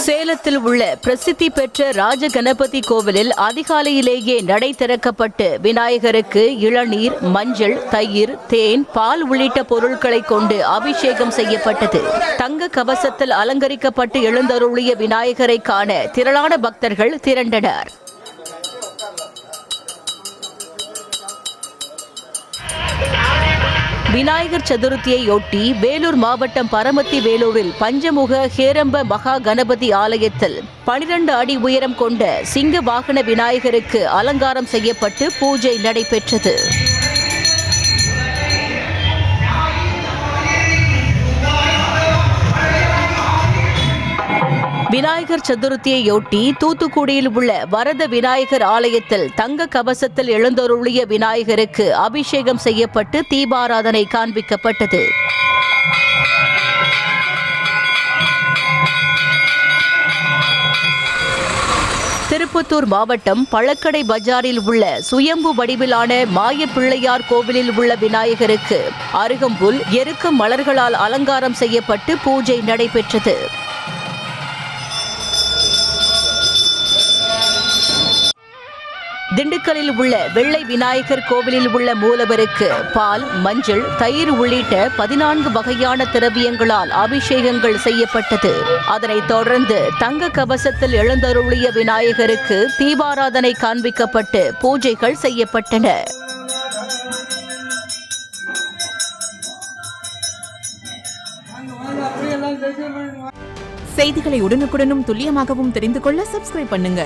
சேலத்தில் உள்ள பிரசித்தி பெற்ற ராஜகணபதி கோவிலில் அதிகாலையிலேயே நடை திறக்கப்பட்டு விநாயகருக்கு இளநீர், மஞ்சள், தயிர், தேன், பால் உள்ளிட்ட பொருட்களை கொண்டு அபிஷேகம் செய்யப்பட்டது. தங்க கவசத்தில் அலங்கரிக்கப்பட்டு எழுந்தருளிய விநாயகரை காண திரளான பக்தர்கள் திரண்டனர். விநாயகர் சதுர்த்தியையொட்டி வேலூர் மாவட்டம் பரமத்தி வேலூரில் பஞ்சமுக ஹேரம்ப மகா கணபதி ஆலயத்தில் 12 அடி உயரம் கொண்ட சிங்க வாகன விநாயகருக்கு அலங்காரம் செய்யப்பட்டு பூஜை நடைபெற்றது. விநாயகர் சதுர்த்தியையொட்டி தூத்துக்குடியில் உள்ள வரத விநாயகர் ஆலயத்தில் தங்க கவசத்தில் எழுந்தருளிய விநாயகருக்கு அபிஷேகம் செய்யப்பட்டு தீபாராதனை காண்பிக்கப்பட்டது. திருப்பத்தூர் மாவட்டம் பழக்கடை பஜாரில் உள்ள சுயம்பு வடிவிலான மாய பிள்ளையார் கோவிலில் உள்ள விநாயகருக்கு அருகம்புல், எருக்க மலர்களால் அலங்காரம் செய்யப்பட்டு பூஜை நடைபெற்றது. திண்டுக்கல்லில் உள்ள வெள்ளை விநாயகர் கோவிலில் உள்ள மூலவருக்கு பால், மஞ்சள், தயிர் உள்ளிட்ட 14 வகையான திரவியங்களால் அபிஷேகங்கள் செய்யப்பட்டது. அதனைத் தொடர்ந்து தங்க கவசத்தில் எழுந்தருளிய விநாயகருக்கு தீபாராதனை காண்பிக்கப்பட்டு பூஜைகள் செய்யப்பட்டன. செய்திகளை உடனுக்குடனும் துல்லியமாகவும் தெரிந்து கொள்ள சப்ஸ்கிரைப் பண்ணுங்க.